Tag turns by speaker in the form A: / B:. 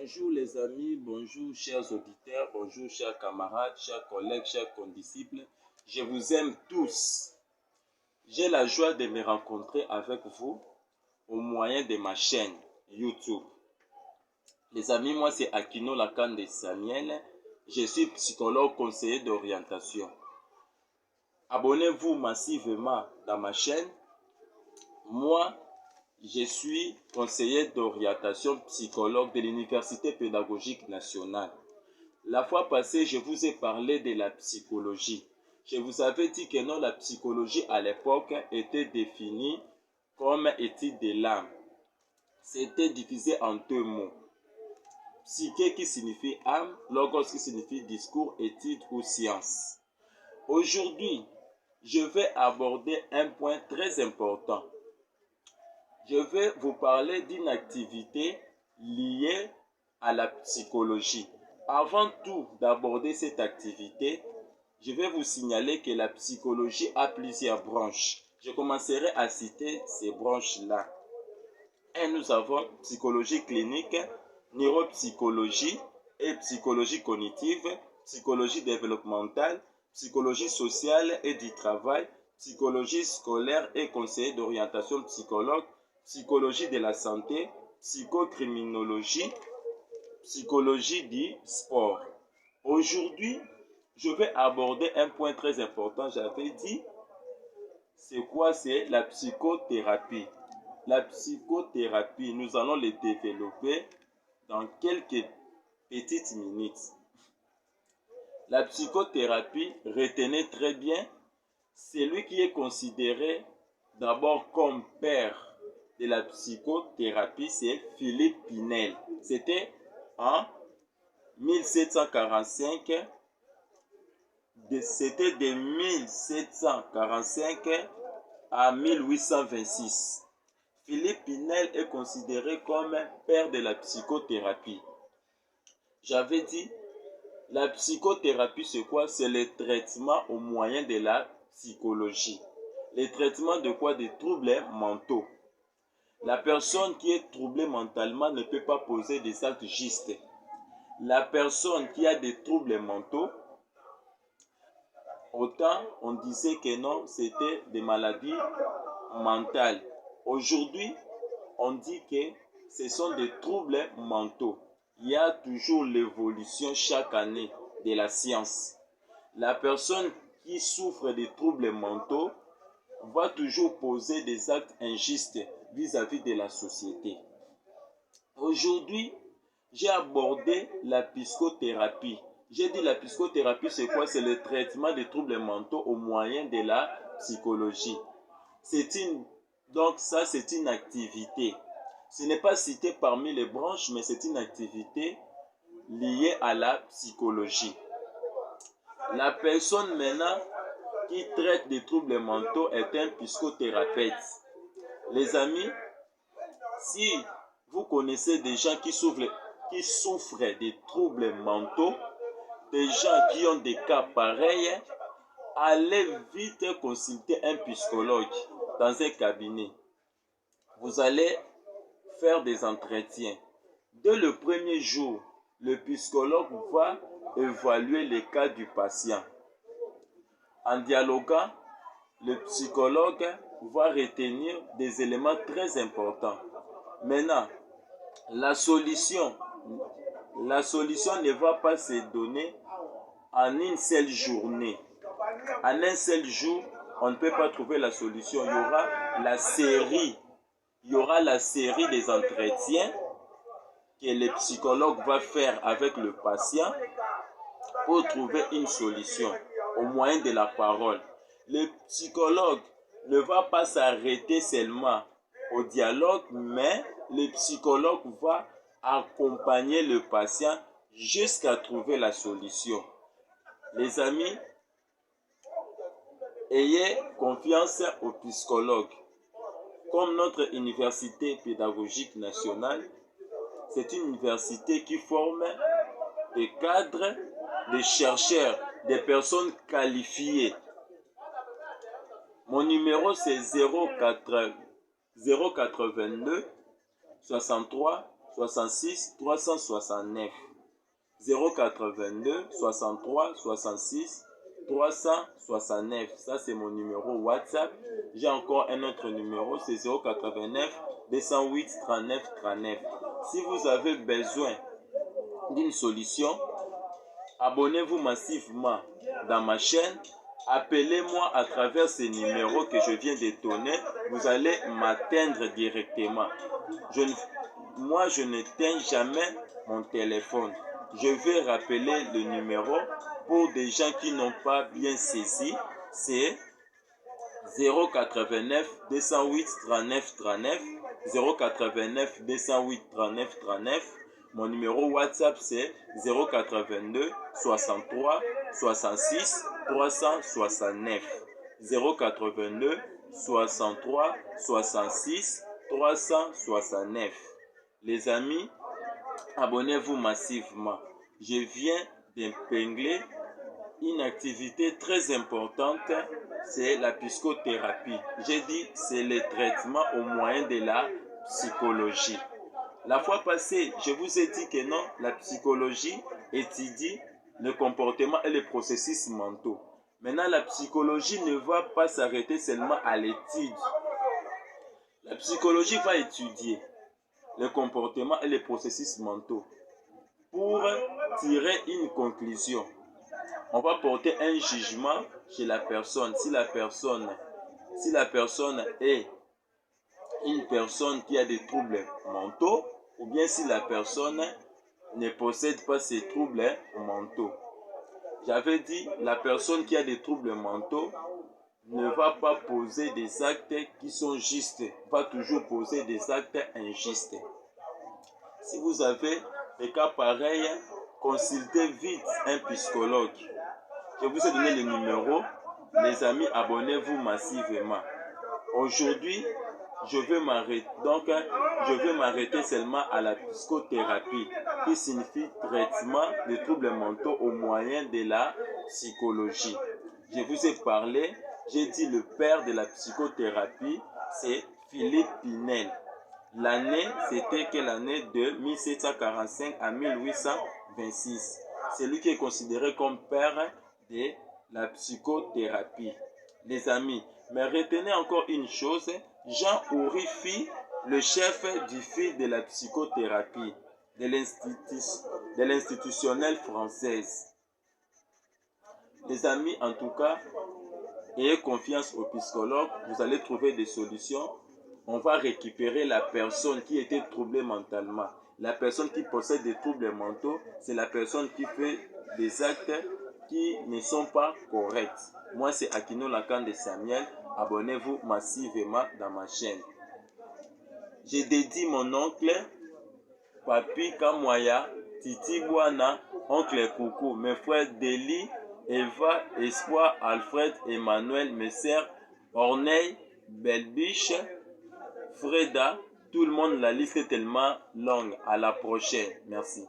A: Bonjour les amis, bonjour chers auditeurs, bonjour chers camarades, chers collègues, chers condisciples. Je vous aime tous. J'ai la joie de me rencontrer avec vous au moyen de ma chaîne YouTube. Les amis, moi c'est Akino Lakande Samuel. Je suis psychologue conseiller d'orientation. Abonnez-vous massivement dans ma chaîne. Moi, je suis conseiller d'orientation psychologue de l'Université pédagogique nationale. La fois passée, je vous ai parlé de la psychologie. Je vous avais dit que non, la psychologie à l'époque était définie comme étude de l'âme. C'était divisé en deux mots. Psyché qui signifie âme, logos qui signifie discours, étude ou science. Aujourd'hui, je vais aborder un point très important. Je vais vous parler d'une activité liée à la psychologie. Avant tout d'aborder cette activité, je vais vous signaler que la psychologie a plusieurs branches. Je commencerai à citer ces branches-là. Et nous avons psychologie clinique, neuropsychologie et psychologie cognitive, psychologie développementale, psychologie sociale et du travail, psychologie scolaire et conseiller d'orientation psychologue, psychologie de la santé, psychocriminologie, psychologie du sport. Aujourd'hui, je vais aborder un point très important. J'avais dit, c'est quoi? C'est la psychothérapie. La psychothérapie, nous allons le développer dans quelques petites minutes. La psychothérapie, retenez très bien, celui qui est considéré d'abord comme père de la psychothérapie, c'est Philippe Pinel. C'était en 1745. C'était de 1745 à 1826. Philippe Pinel est considéré comme père de la psychothérapie. J'avais dit, la psychothérapie, c'est quoi? C'est le traitement au moyen de la psychologie. Le traitement de quoi? Des troubles mentaux. La personne qui est troublée mentalement ne peut pas poser des actes justes. La personne qui a des troubles mentaux, autant on disait que non, c'était des maladies mentales. Aujourd'hui, on dit que ce sont des troubles mentaux. Il y a toujours l'évolution chaque année de la science. La personne qui souffre des troubles mentaux va toujours poser des actes injustes vis-à-vis de la société. Aujourd'hui, j'ai abordé la psychothérapie. J'ai dit la psychothérapie, c'est quoi? C'est le traitement des troubles mentaux au moyen de la psychologie. Donc ça, c'est une activité. Ce n'est pas cité parmi les branches, mais c'est une activité liée à la psychologie. La personne maintenant qui traite des troubles mentaux est un psychothérapeute. Les amis, si vous connaissez des gens qui souffrent des troubles mentaux, des gens qui ont des cas pareils, allez vite consulter un psychologue dans un cabinet. Vous allez faire des entretiens. Dès le premier jour, le psychologue va évaluer les cas du patient. En dialoguant, le psychologue va retenir des éléments très importants. Maintenant, la solution ne va pas se donner en une seule journée. En un seul jour, on ne peut pas trouver la solution. Il y aura la série des entretiens que le psychologue va faire avec le patient pour trouver une solution au moyen de la parole. Le psychologue ne va pas s'arrêter seulement au dialogue, mais le psychologue va accompagner le patient jusqu'à trouver la solution. Les amis, ayez confiance au psychologue. Comme notre université pédagogique nationale, c'est une université qui forme des cadres, des chercheurs, des personnes qualifiées. Mon numéro c'est 082 63 66 369. 082 63 66 369. Ça, c'est mon numéro WhatsApp. J'ai encore un autre numéro, c'est 089 208 39 39. Si vous avez besoin d'une solution, abonnez-vous massivement dans ma chaîne. Appelez-moi à travers ces numéros que je viens de donner. Vous allez m'atteindre directement. Moi, je n'éteins jamais mon téléphone. Je vais rappeler le numéro pour des gens qui n'ont pas bien saisi. C'est 089 208 39 39. 089 208 39 39. Mon numéro WhatsApp c'est 082 63 66 369. 082 63 66 369. Les amis, abonnez-vous massivement. Je viens d'épingler une activité très importante, c'est la psychothérapie. J'ai dit c'est le traitement au moyen de la psychologie. La fois passée, je vous ai dit que non, la psychologie étudie le comportement et les processus mentaux. Maintenant, la psychologie ne va pas s'arrêter seulement à l'étude. La psychologie va étudier le comportement et les processus mentaux pour tirer une conclusion. On va porter un jugement chez la personne. Si la personne est une personne qui a des troubles mentaux, ou bien si la personne ne possède pas ces troubles mentaux. J'avais dit, la personne qui a des troubles mentaux ne va pas poser des actes qui sont justes, va toujours poser des actes injustes. Si vous avez des cas pareils, consultez vite un psychologue. Je vous ai donné le numéro. Les amis, abonnez-vous massivement. Aujourd'hui, je vais m'arrêter seulement à la psychothérapie, qui signifie traitement des troubles mentaux au moyen de la psychologie. Je vous ai parlé, j'ai dit le père de la psychothérapie, c'est Philippe Pinel. L'année, c'était quelle année? De 1745 à 1826. C'est lui qui est considéré comme père de la psychothérapie. Les amis, mais retenez encore une chose, Jean Ourifi, le chef du fil de la psychothérapie, de l'institutionnelle française. Les amis, en tout cas, ayez confiance au psychologue, vous allez trouver des solutions. On va récupérer la personne qui était troublée mentalement. La personne qui possède des troubles mentaux, c'est la personne qui fait des actes qui ne sont pas corrects. Moi, c'est Akino Lacan de Samuel. Abonnez-vous massivement dans ma chaîne. J'ai dédié mon oncle, Papi Kamwaya, Titi Bouana, oncle Coucou, mes frères Deli, Eva, Espoir, Alfred, Emmanuel, mes sœurs, Orneille, Belbiche, Freda, tout le monde, la liste est tellement longue. À la prochaine. Merci.